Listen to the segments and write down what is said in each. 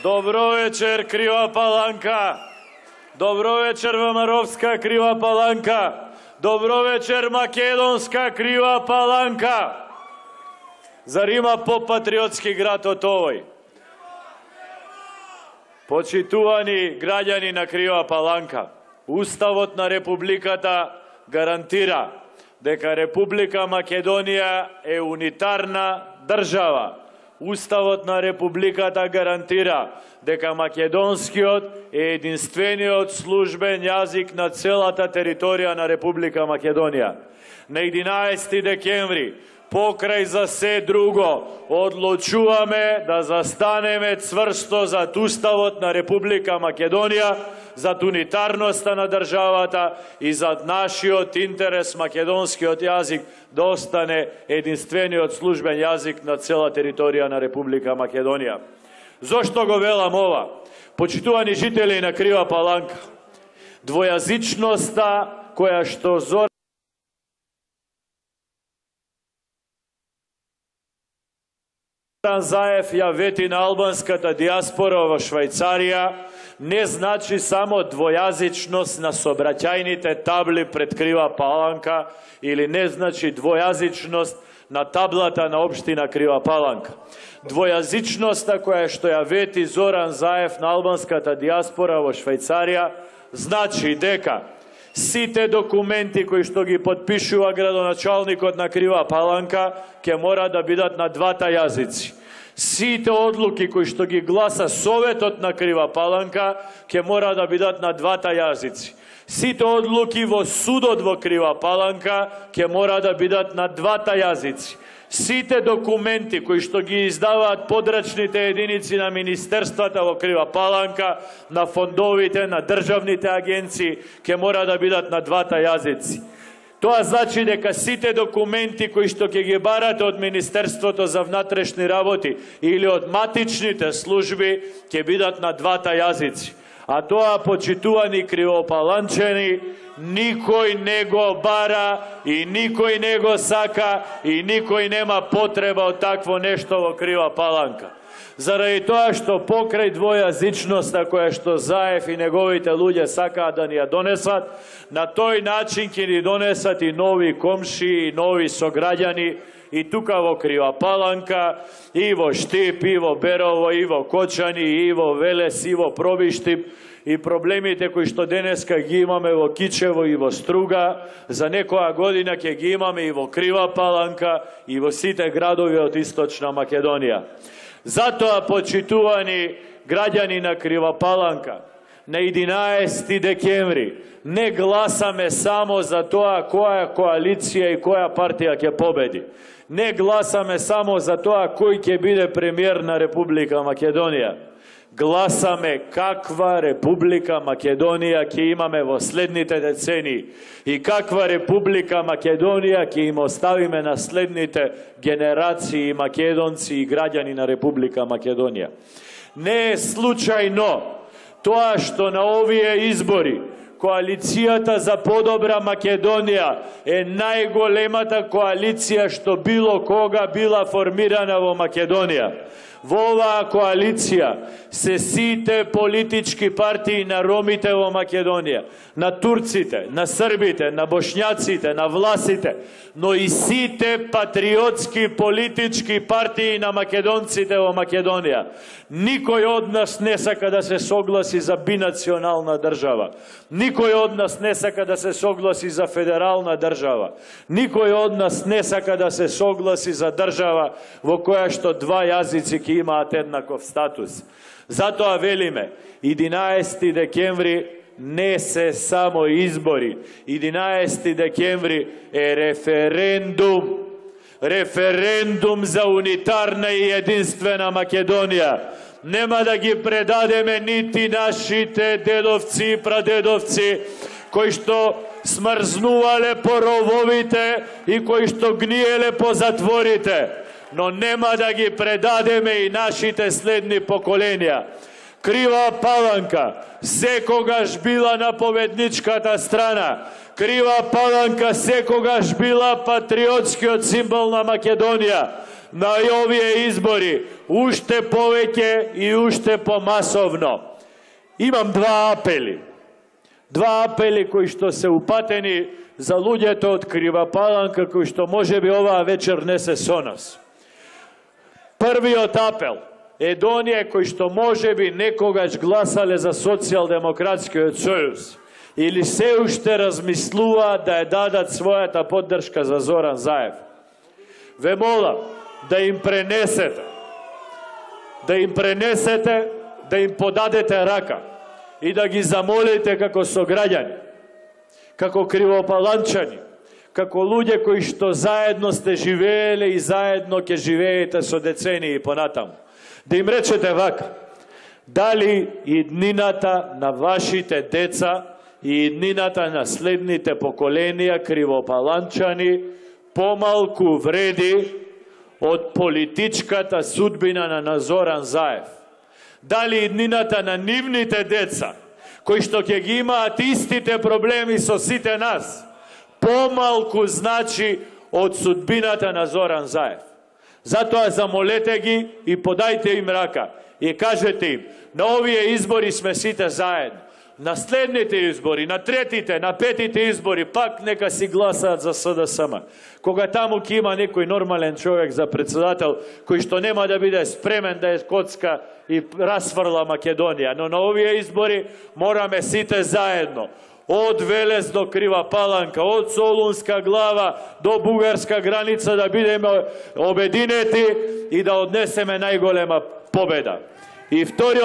Dobro večer, Kriva Palanka. Dobro večer, Vamarovska Kriva Palanka. Dobro večer, Makedonska Kriva Palanka. Zar ima по-патриотски град од овој? Почитувани граѓани на Крива Паланка, Уставот на Републиката гарантира дека Република Македонија е унитарна држава. Уставот на Републиката гарантира дека македонскиот е единствениот службен јазик на целата територија на Република Македонија. На 11 декември, покрај за се друго, одлучуваме да застанеме цврсто зад Уставот на Република Македонија, зад унитарноста на државата и зад нашиот интерес македонскиот јазик да остане единствениот службен јазик на цела територија на Република Македонија. Зошто го велам ова? Почитувани жители на Крива Паланка, двојазичноста која што Зоран Заев ја вети на албанската диаспора во Швајцарија, не значи само двојазичност на сообраќајните табли пред Крива Паланка или не значи двојазичност на таблата на општина Крива Паланка. Двојазичноста која што ја вети Зоран Заев на албанската диаспора во Швајцарија значи дека сите документи кои што ги потпишува градоначалникот на Крива Паланка ќе мора да бидат на двата јазици. Сите одлуки кои што ги гласа Советот на Крива Паланка ќе мора да бидат на двата јазици. Сите одлуки во судот во Крива Паланка ќе мора да бидат на двата јазици. Сите документи кои што ги издаваат подрачните единици на министерствата во Крива Паланка, на фондовите, на државните агенции, ќе мора да бидат на двата јазици. Тоа значи дека сите документи кои што ќе ги барате од Министерството за внатрешни работи или од матичните служби ќе бидат на двата јазици. А тоа, почитувани кривопаланчани, никој не го бара и никој не го сака и никој нема потреба од такво нешто во Крива Паланка. Заради тоа што покрај двојазичноста која што Заев и неговите луѓе сакаат да ни ја донесат, на тој начин ќе ни донесат и нови комши, и нови сограѓани, и тука во Крива Паланка, и во Штип, и во Берово, и во Кочани, и во Велес, и во Пробиштип, и проблемите кои што денеска ги имаме во Кичево и во Струга, за некоја година ќе ги имаме и во Крива Паланка, и во сите градови од Источна Македонија. Затоа, почитувани граѓани на Крива Паланка, на 11 декември не гласаме само за тоа која коалиција и која партија ќе победи. Не гласаме само за тоа кој ќе биде премиер на Република Македонија. Гласаме каква Република Македонија ќе имаме во следните децении и каква Република Македонија ќе им оставиме на следните генерации македонци и граѓани на Република Македонија. Не е случајно тоа што на овие избори коалицијата за подобра Македонија е најголемата коалиција што било кога била формирана во Македонија. Во оваа коалиција се сите политички партии на ромите во Македонија, на турците, на србите, на бошњаците, на власите, но и сите патриотски политички партии на македонците во Македонија. Никој од нас не сака да се согласи за бинационална држава. Никој од нас не сака да се согласи за федерална држава. Никој од нас не сака да се согласи за држава во која што два јазици ќе имаат еднаков статус. Затоа велиме, 11 декември не се само избори. 11 декември е референдум. Референдум за унитарна и единствена Македонија. Нема да ги предадеме нити нашите дедовци и прадедовци, кои што смрзнувале по рововите и кои што гниеле по затворите. Но нема да ги предадеме и нашите следни поколенија. Крива Паланка секогаш била на победничката страна. Крива Паланка секогаш била патриотскиот символ на Македонија. na ovije izbori ušte poveke i ušte pomasovno. Imam dva apeli koji što se upateni za ludjeto od Kriva Palanka koji što može bi ova večer nese sonas. Prvi od apel Edonije koji što može bi nekogač glasale za socijaldemokratski sojuz ili se ušte razmisluva da je dadat svoja ta podrška za Zoran Zaev. Ve mola da im prenesete, da im podadete raka i da gi zamolite kako su građani, kako krivopalančani, kako ludje koji što zajedno ste živjeli i zajedno ke živejete so deceniji ponatamu. Da im rečete vaka, da li i dninata na vašite deca i dninata naslednite pokolenija krivopalančani pomalku vredi od političkata sudbina na Zoran Zaev. Da li i dninata na nivnite deca koji što ke gi imaat istite problemi so site nas pomalku znači od sudbinata na Zoran Zaev. Zato zamolete gi i podajte im raka i kažete im, na ovije izbori sme site zajedno. Na slednite izbori, na tretite, na petite izbori, pak neka si glasat za SDSM. Koga tamo ki ima nekoj normalen čovjek za predsjedatel, koji što nema da bude spremen da je kocka i rasvrla Makedonija. No na ovije izbori morame site zajedno. Od Velez do Kriva Palanka, od Solunska glava do bugarska granica da budemo objedineti i da odneseme najgolema pobjeda. I vtori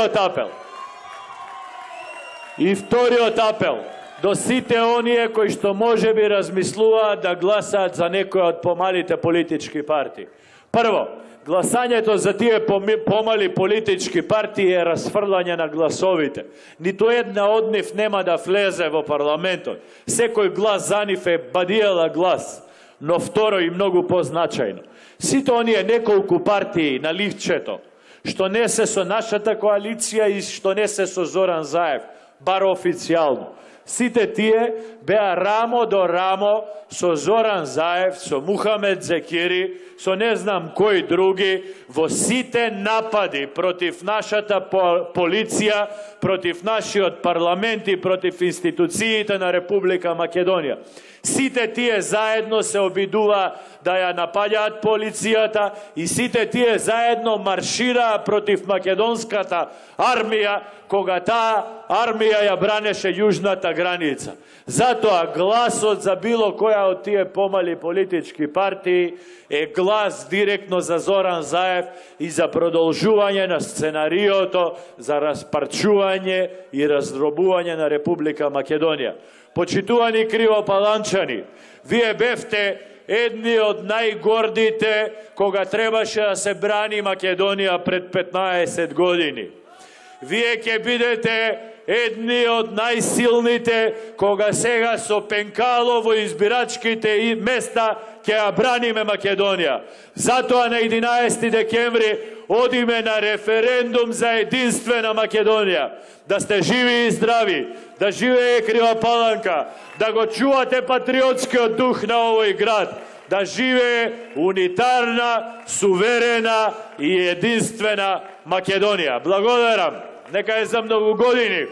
apel do site onije koji što može bi razmisluva da glasat za nekoj od pomalite politički partiji. Prvo, glasanje to za tije pomali politički partije je rasfrlanje na glasovite. Nito jedna od njih nema da fleze u parlamentu. Sekoj glas za njih je badijela glas, no vtoro i mnogo poznačajno. Sito onije nekoliko partiji na livčeto, što nese so našata koalicija i što nese so Zoran Zaev, bar oficijalno. Site tije bea ramo do ramo so Zoran Zaev, so Muhamed Zekiri, so ne znam koji drugi, vo site napadi protiv našata policija, protiv naši od parlamenti, protiv institucijita na Republika Makedonija. Site tije zajedno se obiduva da ja napadjat policijata i site tije zajedno maršira protiv makedonskata armija, koga ta armija ja braneše južnata granica. Zato a glas za bilo koja od tije pomali politički partiji je glas direktno za Zoran Zaev i za prodolžuvanje na scenarijoto, za rasparčuvanje i razdrobuvanje na Republika Makedonija. Počituvani krivopalančani, vi befte jedni od najgordite koga trebaše da se brani Makedonija pred 15 godini. Vije ke bidete jedni od najsilnite koga sega so penkalovo izbiračkite mesta kea branime Makedonija. Zato a na 11. dekembri odime na referendum za jedinstvena Makedonija. Da ste živi i zdravi, da žive Kriva Palanka, da go čuvate patriotski duh na ovoj grad, da žive unitarna, suverena i jedinstvena Makedonija. Blagodaram, neka je za mnogo godini.